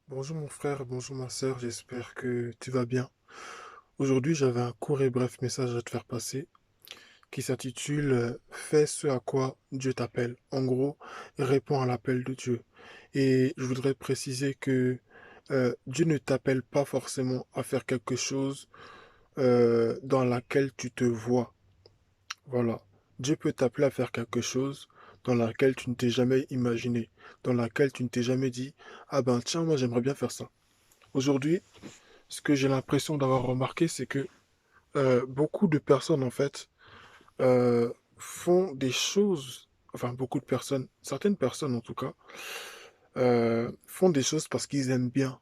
Bonjour mon frère, bonjour ma sœur, j'espère que tu vas bien. Aujourd'hui, j'avais un court et bref message à te faire passer qui s'intitule Fais ce à quoi Dieu t'appelle. En gros, réponds à l'appel de Dieu. Et je voudrais préciser que Dieu ne t'appelle pas forcément à faire quelque chose dans laquelle tu te vois. Voilà. Dieu peut t'appeler à faire quelque chose dans laquelle tu ne t'es jamais imaginé, dans laquelle tu ne t'es jamais dit, ah ben tiens, moi j'aimerais bien faire ça. Aujourd'hui, ce que j'ai l'impression d'avoir remarqué, c'est que beaucoup de personnes, en fait, font des choses, enfin beaucoup de personnes, certaines personnes en tout cas, font des choses parce qu'ils aiment bien.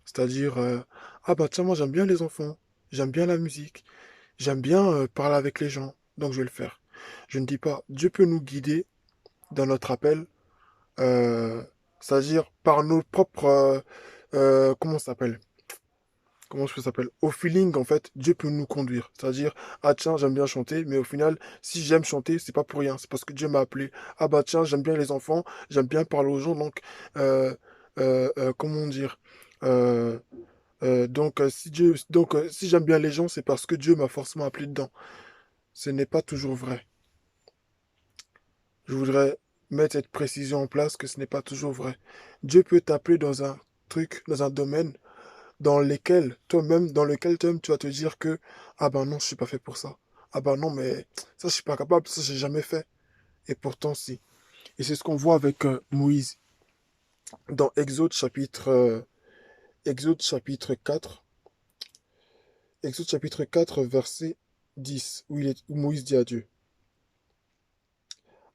C'est-à-dire, ah bah tiens, moi j'aime bien les enfants, j'aime bien la musique, j'aime bien parler avec les gens, donc je vais le faire. Je ne dis pas, Dieu peut nous guider dans notre appel, euh, c'est-à-dire par nos propres, comment ça s'appelle? Comment je peux s'appeler? Au feeling, en fait, Dieu peut nous conduire. C'est-à-dire, ah tiens, j'aime bien chanter, mais au final, si j'aime chanter, c'est pas pour rien, c'est parce que Dieu m'a appelé. Ah bah tiens, j'aime bien les enfants, j'aime bien parler aux gens, donc, euh, comment dire? Euh, si j'aime bien les gens, c'est parce que Dieu m'a forcément appelé dedans. Ce n'est pas toujours vrai. Je voudrais mettre cette précision en place que ce n'est pas toujours vrai. Dieu peut t'appeler dans un truc, dans un domaine dans lesquels toi-même, dans lequel toi-même tu vas te dire que ah ben non, je suis pas fait pour ça. Ah ben non, mais ça je suis pas capable, ça j'ai jamais fait. Et pourtant si. Et c'est ce qu'on voit avec Moïse dans Exode chapitre 4, Exode chapitre 4 verset 10 où Moïse dit à Dieu: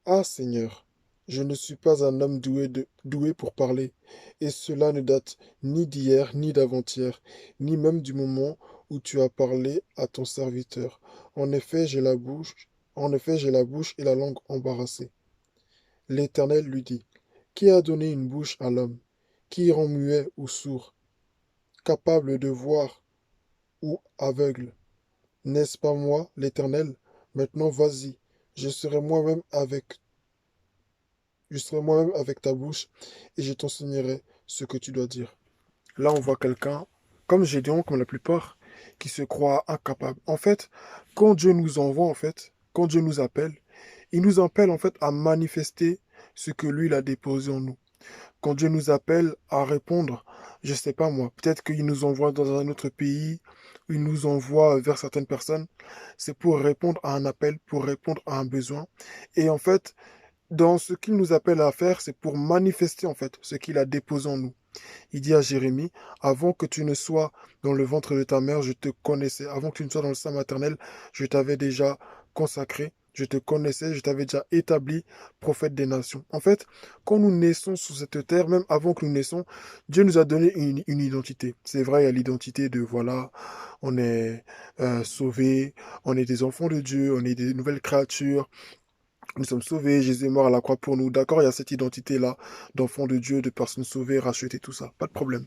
Ah Seigneur, je ne suis pas un homme doué pour parler, et cela ne date ni d'hier, ni d'avant-hier, ni même du moment où tu as parlé à ton serviteur. En effet, j'ai la bouche et la langue embarrassées. L'Éternel lui dit: Qui a donné une bouche à l'homme? Qui rend muet ou sourd, capable de voir ou aveugle? N'est-ce pas moi, l'Éternel? Maintenant vas-y, je serai moi-même avec Je serai moi-même avec ta bouche et je t'enseignerai ce que tu dois dire. Là, on voit quelqu'un, comme Gédéon, comme la plupart, qui se croit incapable. En fait, quand Dieu nous envoie, en fait, quand Dieu nous appelle, il nous appelle, en fait, à manifester ce que lui, il a déposé en nous. Quand Dieu nous appelle à répondre, je sais pas moi, peut-être qu'il nous envoie dans un autre pays, il nous envoie vers certaines personnes, c'est pour répondre à un appel, pour répondre à un besoin. Et en fait, dans ce qu'il nous appelle à faire, c'est pour manifester en fait ce qu'il a déposé en nous. Il dit à Jérémie, avant que tu ne sois dans le ventre de ta mère, je te connaissais. Avant que tu ne sois dans le sein maternel, je t'avais déjà consacré. Je te connaissais, je t'avais déjà établi prophète des nations. En fait, quand nous naissons sur cette terre, même avant que nous naissons, Dieu nous a donné une identité. C'est vrai, il y a l'identité de, voilà, on est sauvés, on est des enfants de Dieu, on est des nouvelles créatures, nous sommes sauvés, Jésus est mort à la croix pour nous. D'accord, il y a cette identité-là d'enfant de Dieu, de personnes sauvées, rachetées, tout ça. Pas de problème.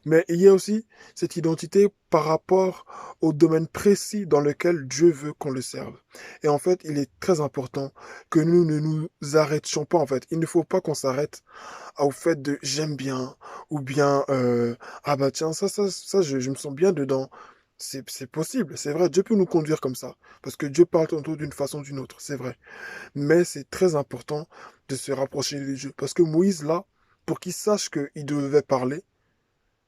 Mais il y a aussi cette identité par rapport au domaine précis dans lequel Dieu veut qu'on le serve. Et en fait, il est très important que nous ne nous arrêtions pas, en fait. Il ne faut pas qu'on s'arrête au fait de j'aime bien, ou bien ah bah tiens, je me sens bien dedans. C'est possible, c'est vrai, Dieu peut nous conduire comme ça. Parce que Dieu parle tantôt d'une façon ou d'une autre, c'est vrai. Mais c'est très important de se rapprocher de Dieu. Parce que Moïse, là, pour qu'il sache qu'il devait parler,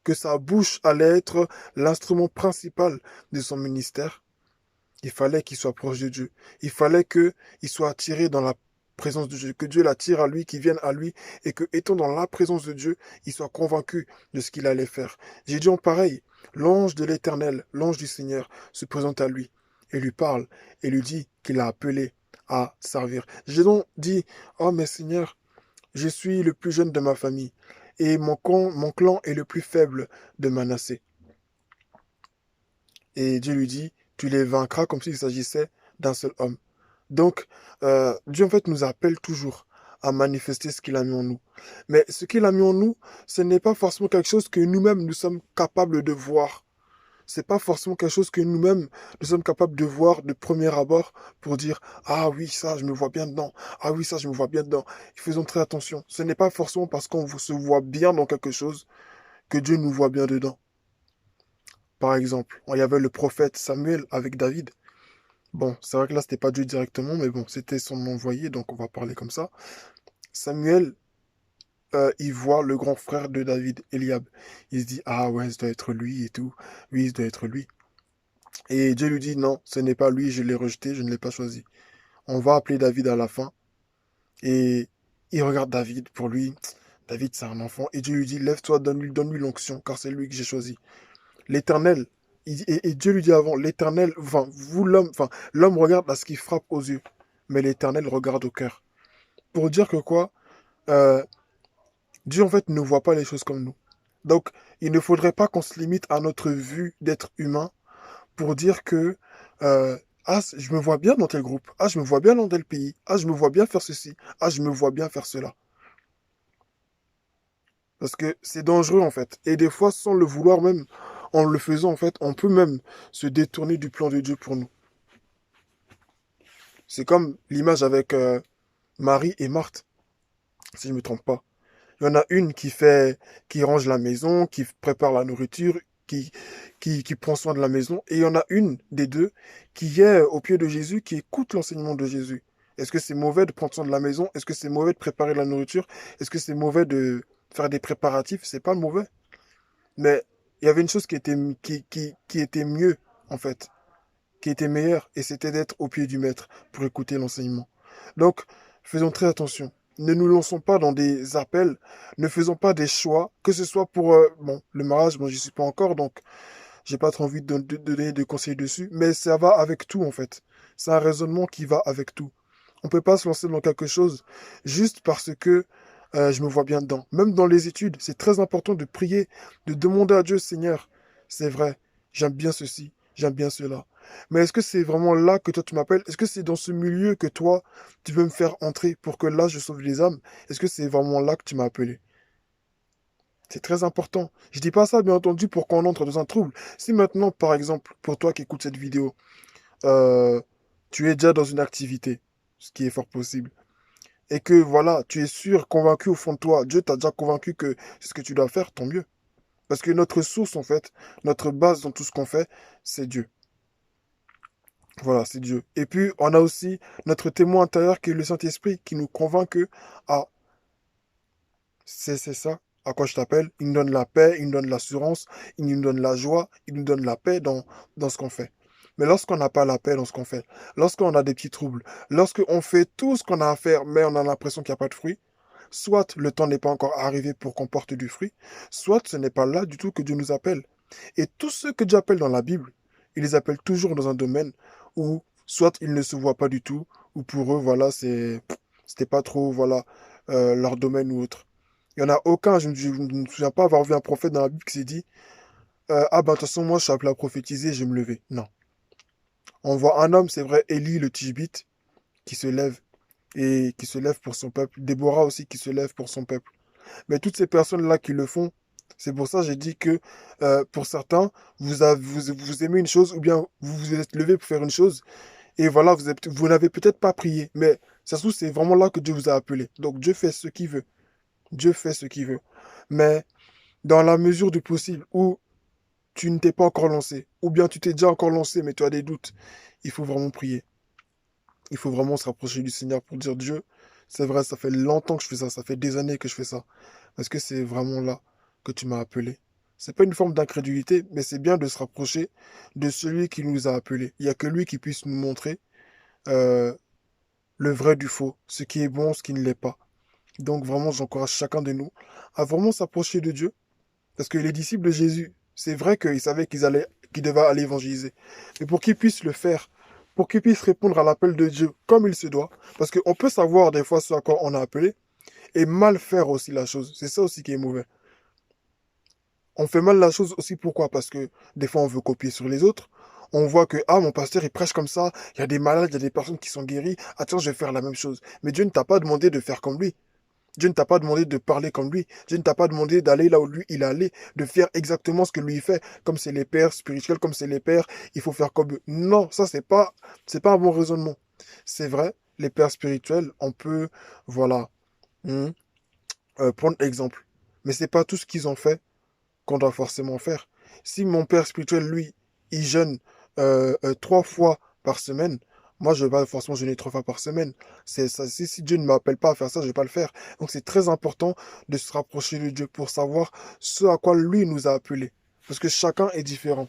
que sa bouche allait être l'instrument principal de son ministère, il fallait qu'il soit proche de Dieu. Il fallait qu'il soit attiré dans la présence de Dieu, que Dieu l'attire à lui, qu'il vienne à lui, et que, étant dans la présence de Dieu, il soit convaincu de ce qu'il allait faire. Gédéon, pareil, l'ange de l'Éternel, l'ange du Seigneur, se présente à lui et lui parle et lui dit qu'il a appelé à servir. Gédéon dit, oh mais Seigneur, je suis le plus jeune de ma famille et mon clan est le plus faible de Manassé. Et Dieu lui dit, tu les vaincras comme s'il s'agissait d'un seul homme. Donc, Dieu en fait nous appelle toujours à manifester ce qu'il a mis en nous. Mais ce qu'il a mis en nous, ce n'est pas forcément quelque chose que nous-mêmes nous sommes capables de voir. C'est pas forcément quelque chose que nous-mêmes nous sommes capables de voir de premier abord pour dire ah oui ça je me vois bien dedans, ah oui ça je me vois bien dedans. Faisons très attention. Ce n'est pas forcément parce qu'on se voit bien dans quelque chose que Dieu nous voit bien dedans. Par exemple, il y avait le prophète Samuel avec David. Bon, c'est vrai que là, c'était pas Dieu directement, mais bon, c'était son envoyé, donc on va parler comme ça. Samuel, il voit le grand frère de David, Eliab. Il se dit, ah ouais, ça doit être lui et tout. Oui, ça doit être lui. Et Dieu lui dit, non, ce n'est pas lui, je l'ai rejeté, je ne l'ai pas choisi. On va appeler David à la fin. Et il regarde David, pour lui, David, c'est un enfant. Et Dieu lui dit, lève-toi, donne-lui l'onction, car c'est lui que j'ai choisi. L'Éternel, et Dieu lui dit avant, l'Éternel, enfin, vous l'homme, enfin, l'homme regarde à ce qui frappe aux yeux, mais l'Éternel regarde au cœur. Pour dire que quoi, euh, Dieu en fait ne voit pas les choses comme nous. Donc, il ne faudrait pas qu'on se limite à notre vue d'être humain pour dire que, euh, ah, je me vois bien dans tel groupe, ah, je me vois bien dans tel pays, ah, je me vois bien faire ceci, ah, je me vois bien faire cela. Parce que c'est dangereux en fait. Et des fois, sans le vouloir même, en le faisant en fait, on peut même se détourner du plan de Dieu pour nous. C'est comme l'image avec Marie et Marthe, si je ne me trompe pas. Il y en a une qui range la maison, qui prépare la nourriture, qui, qui prend soin de la maison. Et il y en a une des deux qui est au pied de Jésus, qui écoute l'enseignement de Jésus. Est-ce que c'est mauvais de prendre soin de la maison? Est-ce que c'est mauvais de préparer la nourriture? Est-ce que c'est mauvais de faire des préparatifs? C'est pas mauvais. Mais il y avait une chose qui était mieux, en fait, qui était meilleure, et c'était d'être au pied du maître pour écouter l'enseignement. Donc, faisons très attention. Ne nous lançons pas dans des appels, ne faisons pas des choix, que ce soit pour bon, le mariage, moi j'y suis pas encore, donc j'ai pas trop envie de donner de conseils dessus, mais ça va avec tout en fait. C'est un raisonnement qui va avec tout. On peut pas se lancer dans quelque chose juste parce que je me vois bien dedans. Même dans les études, c'est très important de prier, de demander à Dieu, Seigneur, c'est vrai, j'aime bien ceci, j'aime bien cela. Mais est-ce que c'est vraiment là que toi tu m'appelles? Est-ce que c'est dans ce milieu que toi tu veux me faire entrer pour que là je sauve les âmes? Est-ce que c'est vraiment là que tu m'as appelé? C'est très important. Je dis pas ça, bien entendu, pour qu'on entre dans un trouble. Si maintenant, par exemple, pour toi qui écoutes cette vidéo, euh, tu es déjà dans une activité, ce qui est fort possible, et que voilà, tu es sûr, convaincu au fond de toi, Dieu t'a déjà convaincu que c'est ce que tu dois faire, tant mieux. Parce que notre source, en fait, notre base dans tout ce qu'on fait, c'est Dieu. Voilà, c'est Dieu. Et puis, on a aussi notre témoin intérieur qui est le Saint-Esprit, qui nous convainc que, ah, c'est ça à quoi je t'appelle. Il nous donne la paix, il nous donne l'assurance, il nous donne la joie, il nous donne la paix dans ce qu'on fait. Mais lorsqu'on n'a pas la paix dans ce qu'on fait, lorsqu'on a des petits troubles, lorsqu'on fait tout ce qu'on a à faire, mais on a l'impression qu'il n'y a pas de fruit, soit le temps n'est pas encore arrivé pour qu'on porte du fruit, soit ce n'est pas là du tout que Dieu nous appelle. Et tous ceux que Dieu appelle dans la Bible, il les appelle toujours dans un domaine où soit ils ne se voient pas du tout, ou pour eux, voilà, c'était pas trop, voilà, leur domaine ou autre. Il n'y en a aucun, je ne me souviens pas avoir vu un prophète dans la Bible qui s'est dit ah ben de toute façon, moi je suis appelé à prophétiser, je vais me lever. Non. On voit un homme, c'est vrai, Élie le Tishbite, qui se lève et qui se lève pour son peuple. Déborah aussi qui se lève pour son peuple. Mais toutes ces personnes-là qui le font, c'est pour ça que j'ai dit que pour certains, vous aimez une chose ou bien vous vous êtes levé pour faire une chose et voilà, vous n'avez peut-être pas prié, mais ça se trouve, c'est vraiment là que Dieu vous a appelé. Donc Dieu fait ce qu'il veut. Dieu fait ce qu'il veut. Mais dans la mesure du possible où tu ne t'es pas encore lancé, ou bien tu t'es déjà encore lancé, mais tu as des doutes, il faut vraiment prier. Il faut vraiment se rapprocher du Seigneur pour dire Dieu, c'est vrai, ça fait longtemps que je fais ça, ça fait des années que je fais ça. Parce que c'est vraiment là que tu m'as appelé. C'est pas une forme d'incrédulité, mais c'est bien de se rapprocher de celui qui nous a appelés. Il n'y a que lui qui puisse nous montrer euh, le vrai du faux, ce qui est bon, ce qui ne l'est pas. Donc vraiment, j'encourage chacun de nous à vraiment s'approcher de Dieu. Parce que les disciples de Jésus, c'est vrai qu'ils savaient qu'ils devaient aller évangéliser. Mais pour qu'ils puissent le faire, pour qu'ils puissent répondre à l'appel de Dieu comme il se doit, parce qu'on peut savoir des fois ce à quoi on a appelé, et mal faire aussi la chose. C'est ça aussi qui est mauvais. On fait mal la chose aussi pourquoi? Parce que des fois on veut copier sur les autres. On voit que, ah, mon pasteur, il prêche comme ça, il y a des malades, il y a des personnes qui sont guéries. Ah, tiens, je vais faire la même chose. Mais Dieu ne t'a pas demandé de faire comme lui. Dieu ne t'a pas demandé de parler comme lui. Dieu ne t'a pas demandé d'aller là où lui il est allé, de faire exactement ce que lui il fait. Comme c'est les pères spirituels, comme c'est les pères, il faut faire comme eux. Non, ça c'est pas un bon raisonnement. C'est vrai, les pères spirituels, on peut, voilà, hmm, prendre exemple. Mais c'est pas tout ce qu'ils ont fait qu'on doit forcément faire. Si mon père spirituel, lui, il jeûne 3 fois par semaine, moi, je vais pas forcément jeûner 3 fois par semaine. C'est ça, si Dieu ne m'appelle pas à faire ça, je vais pas le faire. Donc, c'est très important de se rapprocher de Dieu pour savoir ce à quoi lui nous a appelés. Parce que chacun est différent.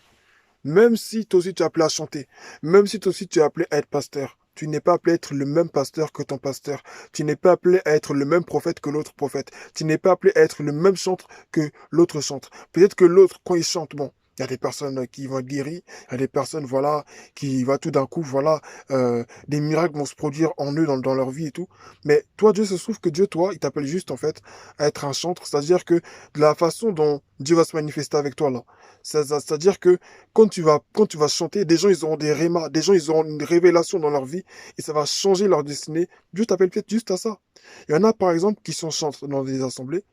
Même si toi aussi tu es appelé à chanter, même si toi aussi tu es appelé à être pasteur, tu n'es pas appelé à être le même pasteur que ton pasteur. Tu n'es pas appelé à être le même prophète que l'autre prophète. Tu n'es pas appelé à être le même chantre que l'autre chantre. Peut-être que l'autre, quand il chante, bon, il y a des personnes qui vont être guéries, il y a des personnes, voilà, qui va tout d'un coup, voilà, des miracles vont se produire en eux dans leur vie et tout. Mais toi, Dieu, se trouve que Dieu, toi, il t'appelle juste, en fait, à être un chantre. C'est-à-dire que de la façon dont Dieu va se manifester avec toi, là, c'est-à-dire que quand tu vas chanter, des gens, ils auront des rémas, des gens, ils auront une révélation dans leur vie et ça va changer leur destinée. Dieu t'appelle peut-être juste à ça. Il y en a, par exemple, qui sont chantres dans des assemblées.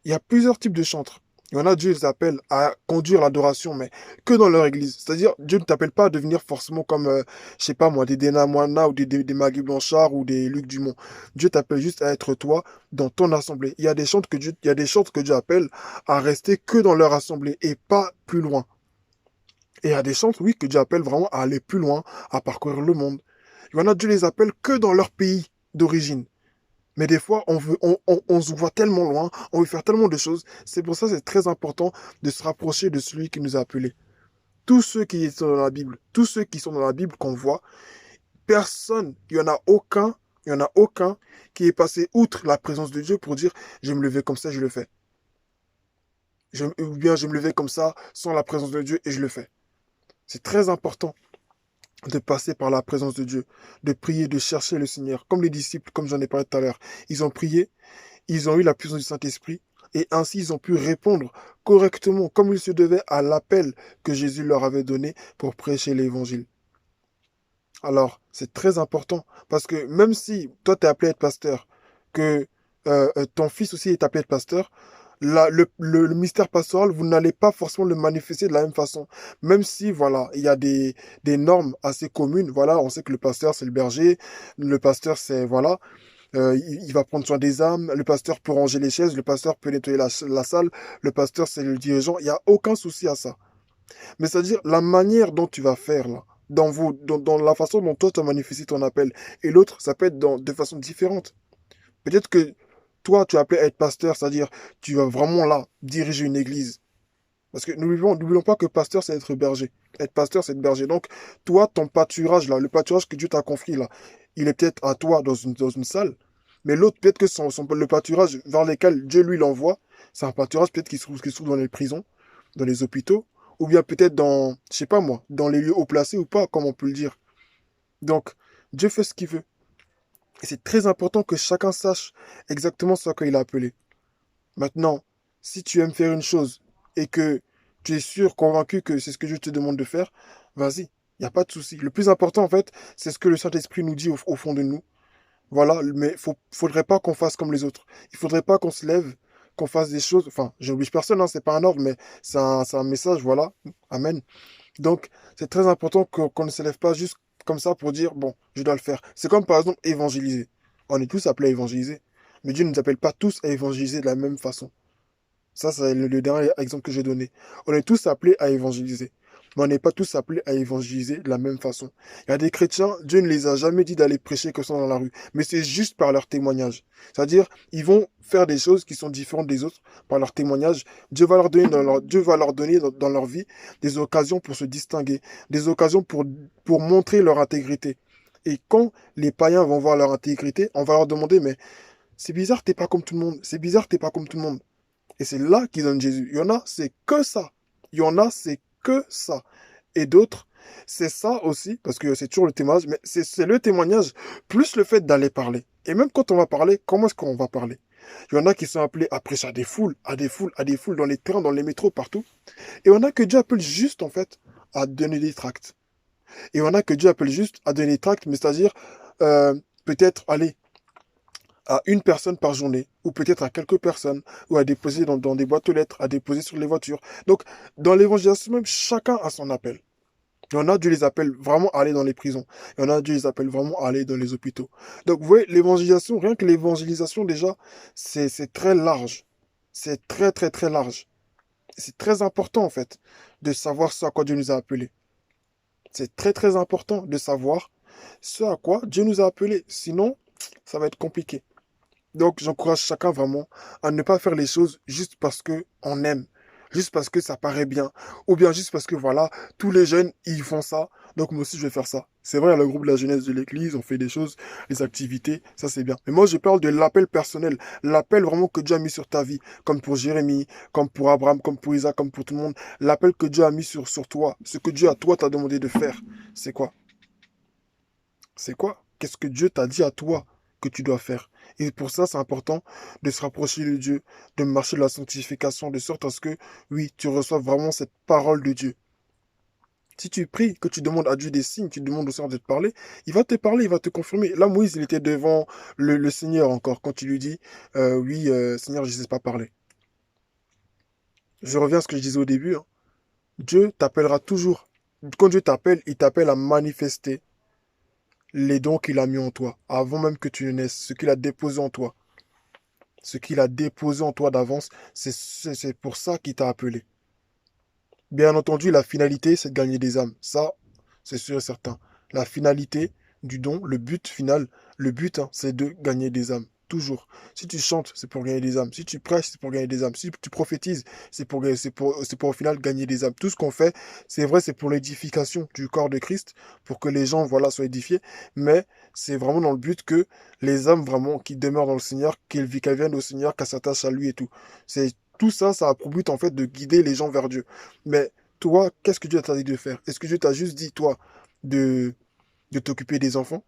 Il y a plusieurs types de chantres. Il y en a, Dieu les appelle à conduire l'adoration, mais que dans leur église. C'est-à-dire, Dieu ne t'appelle pas à devenir forcément comme, je sais pas moi, des Dena Moana ou des Magui Blanchard ou des Luc Dumont. Dieu t'appelle juste à être toi dans ton assemblée. Il y a des chantres que Dieu appelle à rester que dans leur assemblée et pas plus loin. Et il y a des chantres, oui, que Dieu appelle vraiment à aller plus loin, à parcourir le monde. Il y en a, Dieu les appelle que dans leur pays d'origine. Mais des fois, on se voit tellement loin, on veut faire tellement de choses. C'est pour ça que c'est très important de se rapprocher de celui qui nous a appelés. Tous ceux qui sont dans la Bible, tous ceux qui sont dans la Bible qu'on voit, personne, il y en a aucun qui est passé outre la présence de Dieu pour dire, je vais me lever comme ça, je le fais. Ou bien je vais me lever comme ça, sans la présence de Dieu, et je le fais. C'est très important de passer par la présence de Dieu, de prier, de chercher le Seigneur. Comme les disciples, comme j'en ai parlé tout à l'heure, ils ont prié, ils ont eu la puissance du Saint-Esprit, et ainsi ils ont pu répondre correctement, comme il se devait, à l'appel que Jésus leur avait donné pour prêcher l'Évangile. Alors, c'est très important, parce que même si toi, tu es appelé à être pasteur, que ton fils aussi est appelé à être pasteur, le mystère pastoral, vous n'allez pas forcément le manifester de la même façon. Même si, voilà, il y a des normes assez communes. Voilà, on sait que le pasteur, c'est le berger. Le pasteur, c'est, voilà, il va prendre soin des âmes. Le pasteur peut ranger les chaises. Le pasteur peut nettoyer la salle. Le pasteur, c'est le dirigeant. Il n'y a aucun souci à ça. Mais c'est-à-dire, la manière dont tu vas faire, là, dans la façon dont toi, tu as manifesté ton appel, et l'autre, ça peut être de façon différente. Peut-être que toi, tu es appelé à être pasteur, c'est-à-dire tu vas vraiment là diriger une église. Parce que n'oublions pas que pasteur, c'est être berger. Être pasteur, c'est être berger. Donc, toi, ton pâturage là, le pâturage que Dieu t'a confié là, il est peut-être à toi dans une salle. Mais l'autre, peut-être que le pâturage vers lequel Dieu lui l'envoie, c'est un pâturage peut-être qui se trouve dans les prisons, dans les hôpitaux, ou bien peut-être dans, je sais pas moi, dans les lieux haut placés ou pas, comme on peut le dire. Donc, Dieu fait ce qu'il veut. Et c'est très important que chacun sache exactement ce à quoi il a appelé. Maintenant, si tu aimes faire une chose et que tu es sûr, convaincu que c'est ce que Dieu te demande de faire, vas-y, il n'y a pas de souci. Le plus important, en fait, c'est ce que le Saint-Esprit nous dit au fond de nous. Voilà, mais faudrait pas qu'on fasse comme les autres. Il faudrait pas qu'on se lève, qu'on fasse des choses. Enfin, j'oblige personne, hein, c'est pas un ordre, mais c'est un message, voilà. Amen. Donc, c'est très important qu'on ne se lève pas juste comme ça pour dire, bon, je dois le faire. C'est comme par exemple évangéliser. On est tous appelés à évangéliser. Mais Dieu ne nous appelle pas tous à évangéliser de la même façon. Ça, c'est le dernier exemple que j'ai donné. On est tous appelés à évangéliser. Mais on n'est pas tous appelés à évangéliser de la même façon. Il y a des chrétiens, Dieu ne les a jamais dit d'aller prêcher que ça dans la rue. Mais c'est juste par leur témoignage. C'est-à-dire, ils vont faire des choses qui sont différentes des autres par leur témoignage. Dieu va leur donner dans leur vie des occasions pour se distinguer, des occasions pour montrer leur intégrité. Et quand les païens vont voir leur intégrité, on va leur demander, mais c'est bizarre, t'es pas comme tout le monde. C'est bizarre, t'es pas comme tout le monde. Et c'est là qu'ils donnent Jésus. Il y en a, c'est que ça. Il y en a, c'est que ça. Et d'autres, c'est ça aussi, parce que c'est toujours le témoignage, mais c'est le témoignage, plus le fait d'aller parler. Et même quand on va parler, comment est-ce qu'on va parler? Il y en a qui sont appelés à prêcher à des foules, à des foules, à des foules, dans les trains, dans les métros, partout. Et on a que Dieu appelle juste, en fait, à donner des tracts. Et on a que Dieu appelle juste à donner des tracts, mais c'est-à-dire, peut-être, allez, à une personne par journée, ou peut-être à quelques personnes, ou à déposer dans des boîtes aux lettres, à déposer sur les voitures. Donc, dans l'évangélisation même, chacun a son appel. Il y en a, Dieu les appelle vraiment à aller dans les prisons. Il y en a, Dieu les appelle vraiment à aller dans les hôpitaux. Donc, vous voyez, l'évangélisation, rien que l'évangélisation, déjà, c'est très large. C'est très, très, très large. C'est très important, en fait, de savoir ce à quoi Dieu nous a appelés. C'est très, très important de savoir ce à quoi Dieu nous a appelés. Sinon, ça va être compliqué. Donc, j'encourage chacun vraiment à ne pas faire les choses juste parce que on aime, juste parce que ça paraît bien, ou bien juste parce que voilà, tous les jeunes, ils font ça, donc moi aussi je vais faire ça. C'est vrai, le groupe de la jeunesse de l'église, on fait des choses, les activités, ça c'est bien. Mais moi, je parle de l'appel personnel, l'appel vraiment que Dieu a mis sur ta vie, comme pour Jérémie, comme pour Abraham, comme pour Isaac, comme pour tout le monde. L'appel que Dieu a mis sur toi, ce que Dieu à toi t'a demandé de faire, c'est quoi? C'est quoi? Qu'est-ce que Dieu t'a dit à toi que tu dois faire? Et pour ça, c'est important de se rapprocher de Dieu, de marcher de la sanctification, de sorte à ce que, oui, tu reçoives vraiment cette parole de Dieu. Si tu pries, que tu demandes à Dieu des signes, tu demandes au Seigneur de te parler, il va te parler, il va te confirmer. Là, Moïse, il était devant le Seigneur encore, quand il lui dit, oui, Seigneur, je ne sais pas parler. Je reviens à ce que je disais au début, hein. Dieu t'appellera toujours. Quand Dieu t'appelle, il t'appelle à manifester les dons qu'il a mis en toi, avant même que tu ne naisses, ce qu'il a déposé en toi. Ce qu'il a déposé en toi d'avance, c'est pour ça qu'il t'a appelé. Bien entendu, la finalité, c'est de gagner des âmes. Ça, c'est sûr et certain. La finalité du don, le but final, le but, hein, c'est de gagner des âmes. Toujours. Si tu chantes, c'est pour gagner des âmes. Si tu prêches, c'est pour gagner des âmes. Si tu prophétises, c'est pour au final gagner des âmes. Tout ce qu'on fait, c'est vrai, c'est pour l'édification du corps de Christ, pour que les gens, voilà, soient édifiés. Mais c'est vraiment dans le but que les âmes, vraiment, qui demeurent dans le Seigneur, qu'elles viennent au Seigneur, qu'elles s'attachent à lui et tout. C'est tout ça, ça a pour but, en fait, de guider les gens vers Dieu. Mais toi, qu'est-ce que Dieu t'a dit de faire? Est-ce que Dieu t'a juste dit, toi, de, de t'occuper des enfants?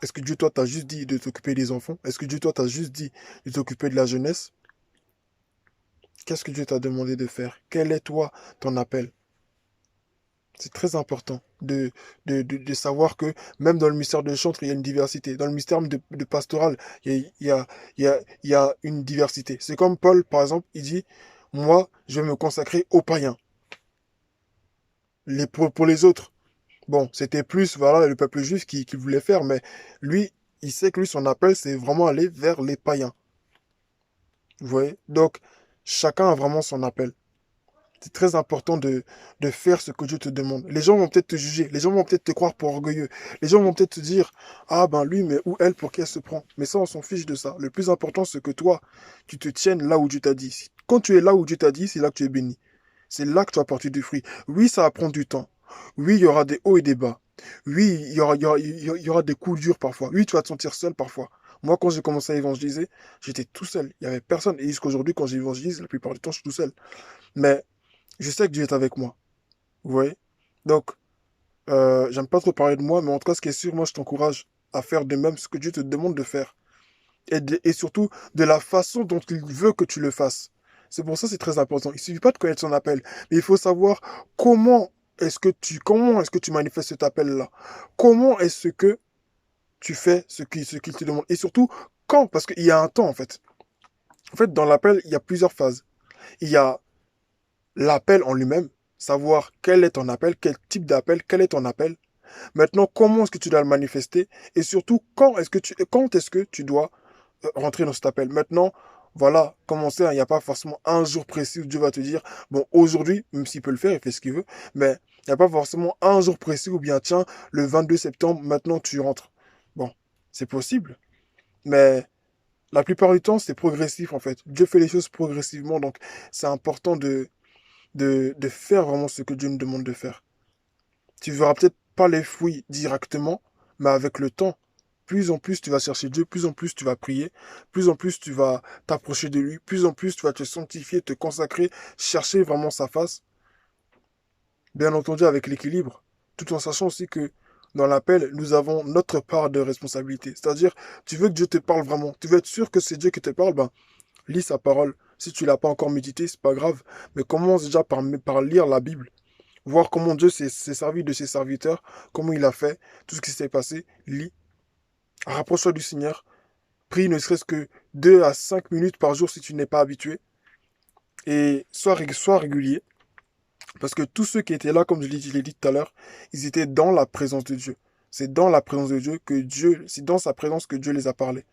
Est-ce que Dieu, toi, t'a juste dit de t'occuper des enfants? Est-ce que Dieu, toi, t'a juste dit de t'occuper de la jeunesse? Qu'est-ce que Dieu t'a demandé de faire? Quel est, toi, ton appel? C'est très important de savoir que même dans le mystère de chantre, il y a une diversité. Dans le mystère de pastoral, il y a une diversité. C'est comme Paul, par exemple, il dit, moi, je vais me consacrer aux païens. Pour les autres, bon, c'était plus, voilà, le peuple juif qui voulait faire, mais lui, il sait que lui, son appel, c'est vraiment aller vers les païens. Vous voyez? Donc, chacun a vraiment son appel. C'est très important de faire ce que Dieu te demande. Les gens vont peut-être te juger, les gens vont peut-être te croire pour orgueilleux, les gens vont peut-être te dire, ah ben lui, mais ou elle, pour qui elle se prend? Mais ça, on s'en fiche de ça. Le plus important, c'est que toi, tu te tiennes là où Dieu t'a dit. Quand tu es là où Dieu t'a dit, c'est là que tu es béni. C'est là que tu vas porter du fruit. Oui, ça va prendre du temps. Oui, il y aura des hauts et des bas. Oui, il y aura des coups durs parfois. Oui, tu vas te sentir seul parfois. Moi, quand j'ai commencé à évangéliser, j'étais tout seul. Il n'y avait personne. Et jusqu'aujourd'hui, quand j'évangélise, la plupart du temps, je suis tout seul. Mais je sais que Dieu est avec moi. Vous voyez? Donc, j'aime pas trop parler de moi, mais en tout cas, ce qui est sûr, moi, je t'encourage à faire de même ce que Dieu te demande de faire. Et surtout, de la façon dont il veut que tu le fasses. C'est pour ça que c'est très important. Il suffit pas de connaître son appel, mais il faut savoir comment est-ce que tu manifestes cet appel-là. Comment est-ce que tu fais ce qu'il te demande. Et surtout, quand? Parce qu'il y a un temps, en fait. En fait, dans l'appel, il y a plusieurs phases. Il y a l'appel en lui-même, savoir quel est ton appel, quel type d'appel, quel est ton appel. Maintenant, comment est-ce que tu dois le manifester et surtout, quand est-ce que tu dois rentrer dans cet appel. Maintenant, voilà, commencer, hein, il n'y a pas forcément un jour précis où Dieu va te dire, bon, aujourd'hui, même s'il peut le faire, il fait ce qu'il veut, mais il n'y a pas forcément un jour précis où bien, tiens, le 22 septembre, maintenant tu rentres. Bon, c'est possible, mais la plupart du temps, c'est progressif en fait. Dieu fait les choses progressivement, donc c'est important de faire vraiment ce que Dieu nous demande de faire. Tu verras peut-être pas les fruits directement, mais avec le temps, plus en plus tu vas chercher Dieu, plus en plus tu vas prier, plus en plus tu vas t'approcher de lui, plus en plus tu vas te sanctifier, te consacrer, chercher vraiment sa face. Bien entendu avec l'équilibre, tout en sachant aussi que dans l'appel, nous avons notre part de responsabilité. C'est-à-dire, tu veux que Dieu te parle vraiment, tu veux être sûr que c'est Dieu qui te parle, ben, lis sa parole. Si tu l'as pas encore médité, c'est pas grave, mais commence déjà par lire la Bible. Voir comment Dieu s'est servi de ses serviteurs, comment il a fait, tout ce qui s'est passé, lis. Rapproche-toi du Seigneur. Prie ne serait-ce que 2 à 5 minutes par jour si tu n'es pas habitué. Et sois régulier. Parce que tous ceux qui étaient là, comme je l'ai dit tout à l'heure, ils étaient dans la présence de Dieu. C'est dans sa présence que Dieu les a parlé.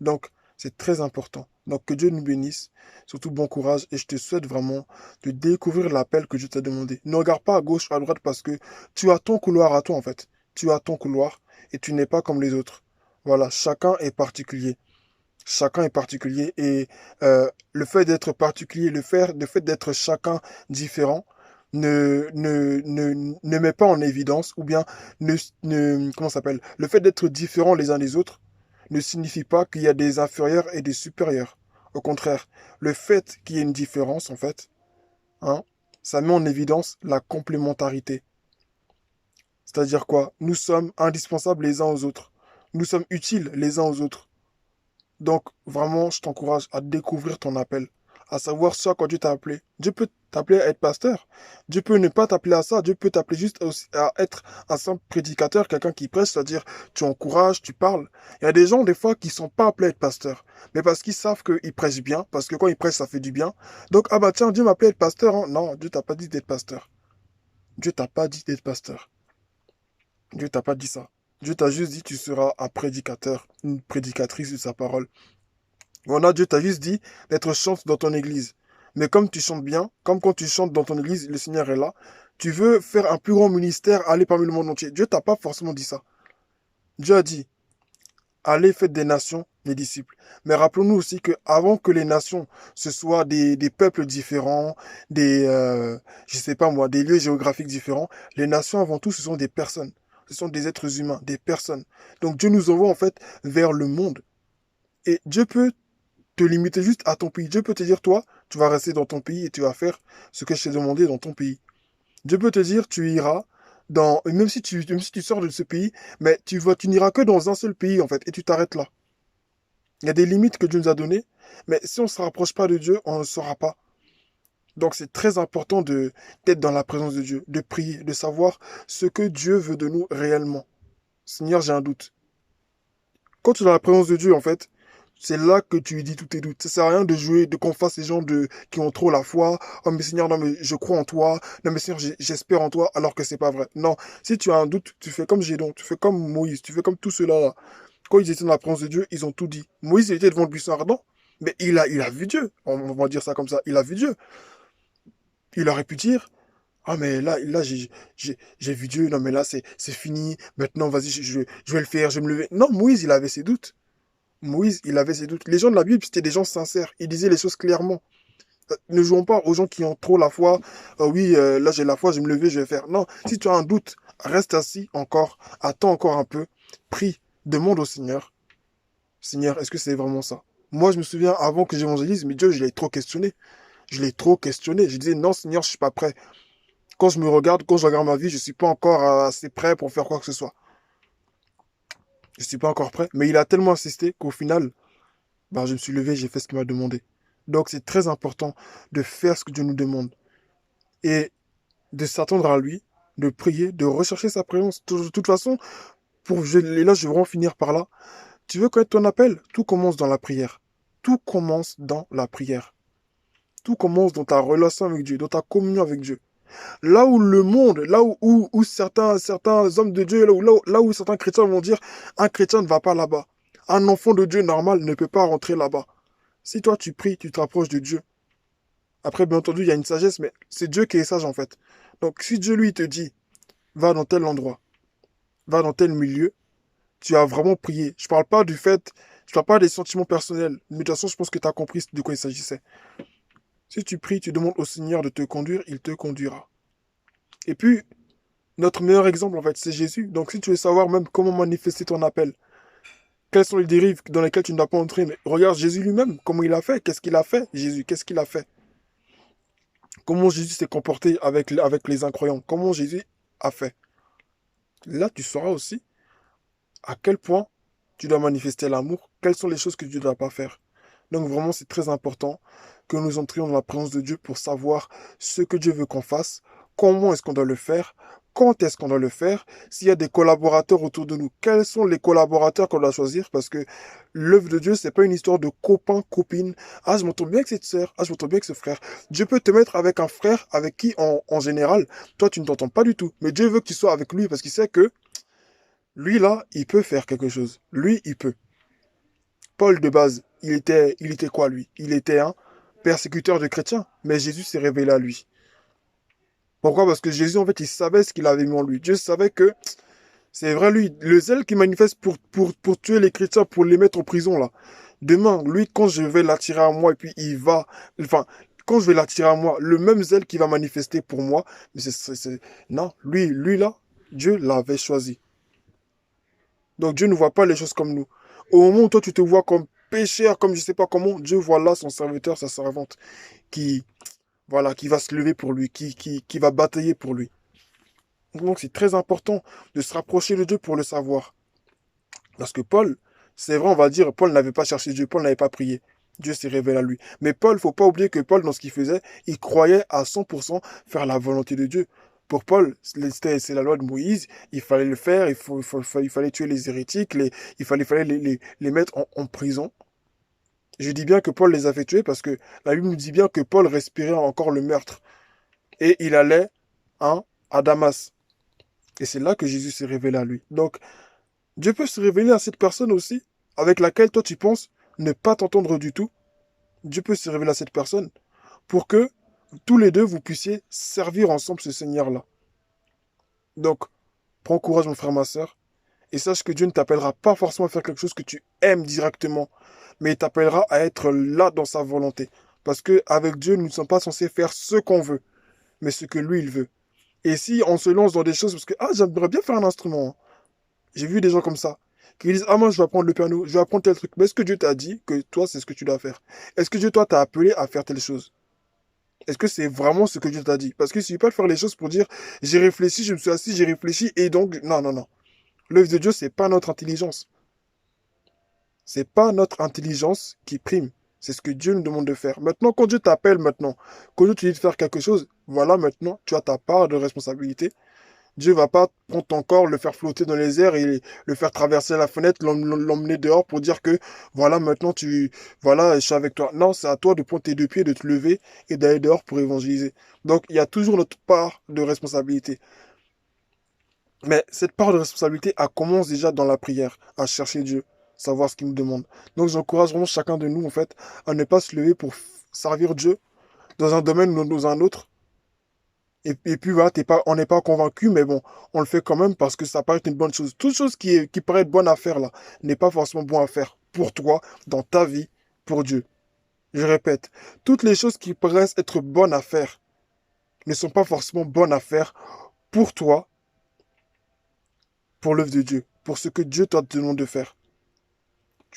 Donc, c'est très important. Donc que Dieu nous bénisse, surtout bon courage et je te souhaite vraiment de découvrir l'appel que Dieu t'a demandé. Ne regarde pas à gauche, à droite parce que tu as ton couloir à toi en fait. Tu as ton couloir et tu n'es pas comme les autres. Voilà, chacun est particulier. Chacun est particulier et le fait d'être particulier, le fait d'être chacun différent ne met pas en évidence ou bien comment ça s'appelle? Le fait d'être différent les uns des autres ne signifie pas qu'il y a des inférieurs et des supérieurs. Au contraire, le fait qu'il y ait une différence, en fait, hein, ça met en évidence la complémentarité. C'est-à-dire quoi? Nous sommes indispensables les uns aux autres. Nous sommes utiles les uns aux autres. Donc, vraiment, je t'encourage à découvrir ton appel, à savoir ce à quoi Dieu t'a appelé. Dieu peut t'appeler à être pasteur. Dieu peut ne pas t'appeler à ça. Dieu peut t'appeler juste à être un simple prédicateur, quelqu'un qui prêche, c'est-à-dire tu encourages, tu parles. Il y a des gens, des fois, qui sont pas appelés à être pasteurs, mais parce qu'ils savent qu'ils prêchent bien, parce que quand ils prêchent, ça fait du bien. Donc, ah bah tiens, Dieu m'a appelé à être pasteur, hein. Non, Dieu t'a pas dit d'être pasteur. Dieu t'a pas dit d'être pasteur. Dieu t'a pas dit ça. Dieu t'a juste dit tu seras un prédicateur, une prédicatrice de sa parole. Voilà, Dieu t'a juste dit d'être chante dans ton église. Mais comme tu chantes bien, comme quand tu chantes dans ton église, le Seigneur est là, tu veux faire un plus grand ministère, aller parmi le monde entier. Dieu t'a pas forcément dit ça. Dieu a dit, allez, faites des nations des disciples. Mais rappelons-nous aussi que avant que les nations, ce soient des peuples différents, je sais pas moi, des lieux géographiques différents, les nations avant tout, ce sont des personnes. Ce sont des êtres humains, des personnes. Donc Dieu nous envoie en fait vers le monde. Et Dieu peut te limiter juste à ton pays. Dieu peut te dire, toi, tu vas rester dans ton pays et tu vas faire ce que je t'ai demandé dans ton pays. Dieu peut te dire, tu iras dans, même si tu sors de ce pays, mais tu n'iras que dans un seul pays, en fait, et tu t'arrêtes là. Il y a des limites que Dieu nous a données, mais si on ne se rapproche pas de Dieu, on ne saura pas. Donc c'est très important d'être dans la présence de Dieu, de prier, de savoir ce que Dieu veut de nous réellement. Seigneur, j'ai un doute. Quand tu es dans la présence de Dieu, en fait, c'est là que tu lui dis tous tes doutes. Ça sert à rien de jouer, de qu'on fasse ces gens qui ont trop la foi. Oh, mais Seigneur, non, mais je crois en toi. Non, mais Seigneur, j'espère en toi, alors que c'est pas vrai. Non. Si tu as un doute, tu fais comme Gédon, tu fais comme Moïse, tu fais comme tout cela là. Quand ils étaient dans la présence de Dieu, ils ont tout dit. Moïse, il était devant le buisson ardent, mais il a vu Dieu. On va dire ça comme ça. Il a vu Dieu. Il aurait pu dire, ah, mais là, j'ai vu Dieu. Non, mais là, c'est fini. Maintenant, vas-y, je vais le faire, je vais me lever. Non, Moïse, il avait ses doutes. Moïse, il avait ses doutes. Les gens de la Bible, c'était des gens sincères. Ils disaient les choses clairement. Ne jouons pas aux gens qui ont trop la foi. Oui, là j'ai la foi, je vais me lever, je vais faire. Non, si tu as un doute, reste assis encore, attends encore un peu, prie, demande au Seigneur. Seigneur, est-ce que c'est vraiment ça? Moi, je me souviens, avant que j'évangélise, mais Dieu, je l'ai trop questionné. Je l'ai trop questionné. Je disais, non, Seigneur, je suis pas prêt. Quand je me regarde, quand je regarde ma vie, je suis pas encore assez prêt pour faire quoi que ce soit. Je suis pas encore prêt. Mais il a tellement insisté qu'au final, bah, je me suis levé, j'ai fait ce qu'il m'a demandé. Donc c'est très important de faire ce que Dieu nous demande et de s'attendre à lui, de prier, de rechercher sa présence. De toute façon, et là je vais vraiment finir par là. Tu veux connaître ton appel? Tout commence dans la prière. Tout commence dans la prière. Tout commence dans ta relation avec Dieu, dans ta communion avec Dieu. Là où le monde, où certains hommes de Dieu, là où certains chrétiens vont dire, un chrétien ne va pas là-bas. Un enfant de Dieu normal ne peut pas rentrer là-bas. Si toi tu pries, tu te rapproches de Dieu. Après, bien entendu, il y a une sagesse, mais c'est Dieu qui est sage en fait. Donc si Dieu lui te dit, va dans tel endroit, va dans tel milieu, tu as vraiment prié. Je parle pas des sentiments personnels. Mais de toute façon, je pense que tu as compris de quoi il s'agissait. Si tu pries, tu demandes au Seigneur de te conduire, il te conduira. Et puis, notre meilleur exemple en fait, c'est Jésus. Donc si tu veux savoir même comment manifester ton appel, quelles sont les dérives dans lesquelles tu ne dois pas entrer, mais regarde Jésus lui-même, comment il a fait, qu'est-ce qu'il a fait, Jésus, qu'est-ce qu'il a fait. Comment Jésus s'est comporté avec les incroyants. Comment Jésus a fait. Là, tu sauras aussi à quel point tu dois manifester l'amour. Quelles sont les choses que tu ne dois pas faire. Donc vraiment, c'est très important que nous entrions dans la présence de Dieu pour savoir ce que Dieu veut qu'on fasse, comment est-ce qu'on doit le faire, quand est-ce qu'on doit le faire, s'il y a des collaborateurs autour de nous, quels sont les collaborateurs qu'on doit choisir, parce que l'œuvre de Dieu, c'est pas une histoire de copain, copine. Ah, je m'entends bien avec cette sœur, ah, je m'entends bien avec ce frère. Dieu peut te mettre avec un frère avec qui, en général, toi, tu ne t'entends pas du tout. Mais Dieu veut que tu sois avec lui parce qu'il sait que lui, là, il peut faire quelque chose. Lui, il peut. Paul, de base, il était quoi lui? Il était un persécuteur de chrétiens, mais Jésus s'est révélé à lui. Pourquoi? Parce que Jésus, en fait, il savait ce qu'il avait mis en lui. Dieu savait que c'est vrai, lui, le zèle qui manifeste pour tuer les chrétiens, pour les mettre en prison, là. Demain, lui, quand je vais l'attirer à moi, et puis il va, enfin, quand je vais l'attirer à moi, le même zèle qui va manifester pour moi, mais non, lui là, Dieu l'avait choisi. Donc Dieu ne voit pas les choses comme nous. Au moment où toi, tu te vois comme pécheur, comme je sais pas comment, Dieu voit là son serviteur, sa servante, qui, voilà, qui va se lever pour lui, qui va batailler pour lui. Donc c'est très important de se rapprocher de Dieu pour le savoir. Parce que Paul, c'est vrai, on va dire, Paul n'avait pas cherché Dieu, Paul n'avait pas prié. Dieu s'est révélé à lui. Mais Paul, faut pas oublier que Paul, dans ce qu'il faisait, il croyait à 100% faire la volonté de Dieu. Pour Paul, c'est la loi de Moïse, il fallait le faire, il fallait tuer les hérétiques, fallait les mettre en prison. Je dis bien que Paul les a fait tuer parce que la Bible nous dit bien que Paul respirait encore le meurtre. Et il allait hein, à Damas. Et c'est là que Jésus s'est révélé à lui. Donc, Dieu peut se révéler à cette personne aussi, avec laquelle toi tu penses ne pas t'entendre du tout. Dieu peut se révéler à cette personne pour que tous les deux vous puissiez servir ensemble ce Seigneur-là. Donc, prends courage mon frère, ma soeur, et sache que Dieu ne t'appellera pas forcément à faire quelque chose que tu aimes directement, mais il t'appellera à être là dans sa volonté. Parce que avec Dieu, nous ne sommes pas censés faire ce qu'on veut, mais ce que lui, il veut. Et si on se lance dans des choses, parce que, ah, j'aimerais bien faire un instrument, hein. J'ai vu des gens comme ça, qui disent, ah, moi, je vais apprendre le piano, je vais apprendre tel truc. Mais est-ce que Dieu t'a dit que toi, c'est ce que tu dois faire? Est-ce que Dieu, toi, t'a appelé à faire telle chose? Est-ce que c'est vraiment ce que Dieu t'a dit? Parce qu'il ne suffit pas de faire les choses pour dire, j'ai réfléchi, je me suis assis, j'ai réfléchi, et donc, non, non, non. L'œuvre de Dieu, c'est pas notre intelligence. C'est pas notre intelligence qui prime. C'est ce que Dieu nous demande de faire. Maintenant, quand Dieu t'appelle maintenant, quand Dieu te dit de faire quelque chose, voilà, maintenant, tu as ta part de responsabilité. Dieu va pas prendre ton corps, le faire flotter dans les airs et le faire traverser la fenêtre, l'emmener dehors pour dire que, voilà, maintenant voilà, je suis avec toi. Non, c'est à toi de prendre tes deux pieds, de te lever et d'aller dehors pour évangéliser. Donc, il y a toujours notre part de responsabilité. Mais cette part de responsabilité, elle commence déjà dans la prière, à chercher Dieu, savoir ce qu'il nous demande. Donc j'encourage vraiment chacun de nous, en fait, à ne pas se lever pour servir Dieu dans un domaine ou dans un autre. Et puis voilà, on n'est pas convaincu, mais bon, on le fait quand même parce que ça paraît être une bonne chose. Toute chose qui paraît être bonne à faire là, n'est pas forcément bonne à faire pour toi, dans ta vie, pour Dieu. Je répète, toutes les choses qui paraissent être bonnes à faire ne sont pas forcément bonnes à faire pour toi, pour l'œuvre de Dieu, pour ce que Dieu te demande de faire.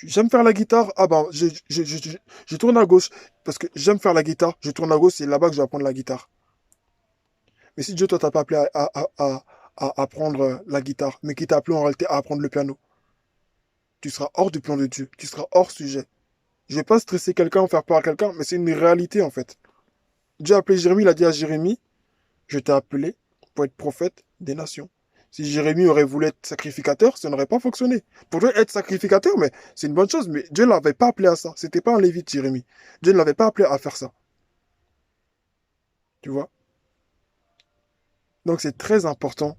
J'aime faire la guitare, ah ben, je tourne à gauche, parce que j'aime faire la guitare, je tourne à gauche, c'est là-bas que je vais apprendre la guitare. Mais si Dieu, toi, t'a pas appelé à apprendre la guitare, mais qui t'a appelé en réalité à apprendre le piano, tu seras hors du plan de Dieu, tu seras hors sujet. Je vais pas stresser quelqu'un ou faire peur à quelqu'un, mais c'est une réalité, en fait. Dieu a appelé Jérémie, il a dit à Jérémie, je t'ai appelé pour être prophète des nations. Si Jérémie aurait voulu être sacrificateur, ça n'aurait pas fonctionné. Pourrait être sacrificateur, mais c'est une bonne chose. Mais Dieu ne l'avait pas appelé à ça. C'était pas un lévite, Jérémie. Dieu ne l'avait pas appelé à faire ça. Tu vois? Donc c'est très important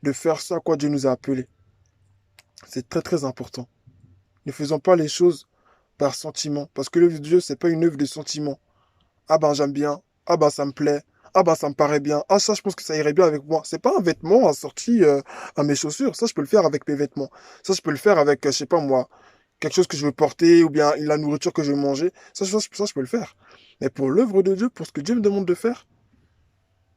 de faire ça à quoi Dieu nous a appelés. C'est très très important. Ne faisons pas les choses par sentiment. Parce que l'œuvre de Dieu, c'est pas une œuvre de sentiment. Ah ben j'aime bien. Ah ben ça me plaît. Ah ben ça me paraît bien. Ah ça je pense que ça irait bien avec moi. C'est pas un vêtement assorti à mes chaussures. Ça je peux le faire avec mes vêtements. Ça je peux le faire avec, je sais pas moi, quelque chose que je veux porter ou bien la nourriture que je veux manger. Ça je peux le faire. Mais pour l'œuvre de Dieu, pour ce que Dieu me demande de faire,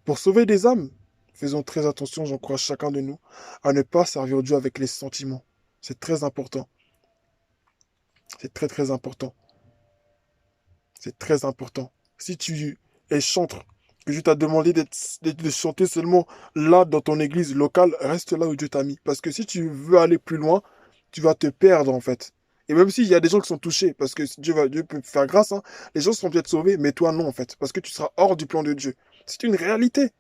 pour sauver des âmes, faisons très attention, j'encourage chacun de nous à ne pas servir Dieu avec les sentiments. C'est très important. C'est très très important. C'est très important. Si tu es chantre, que Dieu t'a demandé de chanter seulement là dans ton église locale, reste là où Dieu t'a mis. Parce que si tu veux aller plus loin, tu vas te perdre en fait. Et même s'il y a des gens qui sont touchés, parce que Dieu peut faire grâce, hein, les gens seront peut-être sauvés, mais toi non en fait, parce que tu seras hors du plan de Dieu. C'est une réalité.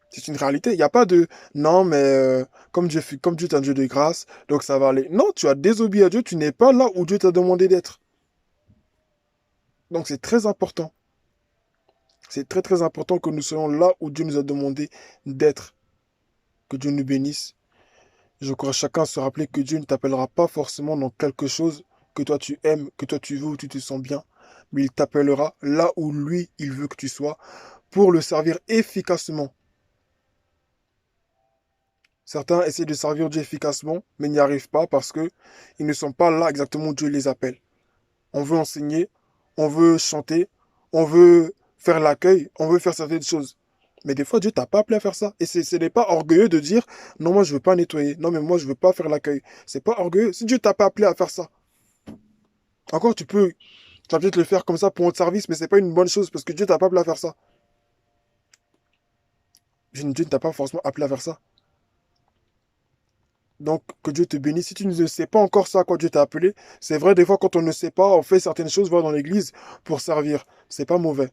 C'est une réalité. Il n'y a pas de non, mais comme Dieu est un Dieu de grâce, donc ça va aller. Non, tu as désobéi à Dieu, tu n'es pas là où Dieu t'a demandé d'être. Donc c'est très important. C'est très très important que nous soyons là où Dieu nous a demandé d'être. Que Dieu nous bénisse. Je crois chacun se rappeler que Dieu ne t'appellera pas forcément dans quelque chose que toi tu aimes, que toi tu veux, où tu te sens bien, mais il t'appellera là où lui, il veut que tu sois pour le servir efficacement. Certains essaient de servir Dieu efficacement, mais n'y arrivent pas parce que ils ne sont pas là exactement où Dieu les appelle. On veut enseigner, on veut chanter, on veut faire l'accueil, on veut faire certaines choses. Mais des fois, Dieu t'a pas appelé à faire ça. Et ce n'est pas orgueilleux de dire, non, moi, je veux pas nettoyer. Non, mais moi, je veux pas faire l'accueil. C'est pas orgueilleux. Si Dieu t'a pas appelé à faire ça, encore, tu vas peut-être le faire comme ça pour notre service, mais c'est pas une bonne chose parce que Dieu t'a pas appelé à faire ça. Dieu ne t'a pas forcément appelé à faire ça. Donc, que Dieu te bénisse. Si tu ne sais pas encore ça à quoi Dieu t'a appelé, c'est vrai, des fois, quand on ne sait pas, on fait certaines choses, voir dans l'église pour servir. C'est pas mauvais.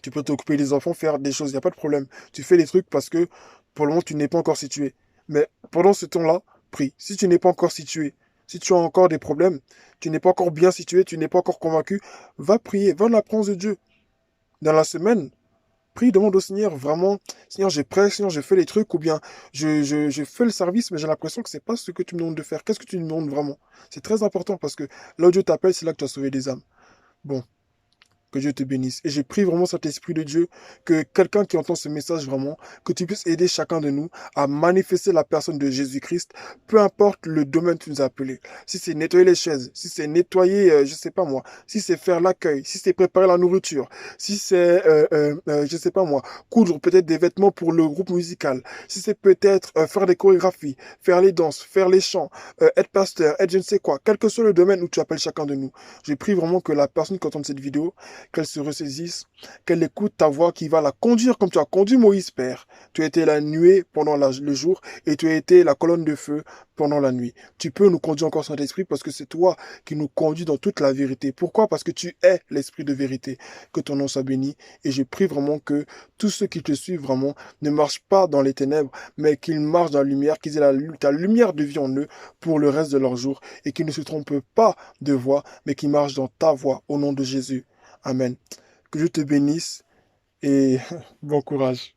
Tu peux t'occuper des enfants, faire des choses, il n'y a pas de problème. Tu fais les trucs parce que pour le moment, tu n'es pas encore situé. Mais pendant ce temps-là, prie. Si tu n'es pas encore situé, si tu as encore des problèmes, tu n'es pas encore bien situé, tu n'es pas encore convaincu, va prier, va dans la présence de Dieu. Dans la semaine, prie, demande au Seigneur vraiment, Seigneur, j'ai prêt, Seigneur, je fais les trucs, ou bien je fais le service, mais j'ai l'impression que c'est pas ce que tu me demandes de faire. Qu'est-ce que tu me demandes vraiment? C'est très important parce que là où Dieu t'appelle, c'est là que tu as sauvé des âmes. Bon. Que Dieu te bénisse. Et je prie vraiment cet esprit de Dieu, que quelqu'un qui entend ce message vraiment, que tu puisses aider chacun de nous à manifester la personne de Jésus-Christ, peu importe le domaine que tu nous as appelé. Si c'est nettoyer les chaises, si c'est nettoyer, je sais pas moi, si c'est faire l'accueil, si c'est préparer la nourriture, si c'est, je sais pas moi, coudre peut-être des vêtements pour le groupe musical, si c'est peut-être faire des chorégraphies, faire les danses, faire les chants, être pasteur, être je ne sais quoi, quel que soit le domaine où tu appelles chacun de nous. Je prie vraiment que la personne qui entend cette vidéo, qu'elle se ressaisisse, qu'elle écoute ta voix qui va la conduire comme tu as conduit Moïse, Père. Tu as été la nuée pendant le jour et tu as été la colonne de feu pendant la nuit. Tu peux nous conduire encore, Saint-Esprit, parce que c'est toi qui nous conduis dans toute la vérité. Pourquoi? Parce que tu es l'Esprit de vérité. Que ton nom soit béni. Et je prie vraiment que tous ceux qui te suivent vraiment ne marchent pas dans les ténèbres, mais qu'ils marchent dans la lumière, qu'ils aient ta lumière de vie en eux pour le reste de leur jour et qu'ils ne se trompent pas de voie, mais qu'ils marchent dans ta voie au nom de Jésus. Amen. Que Dieu te bénisse et bon courage.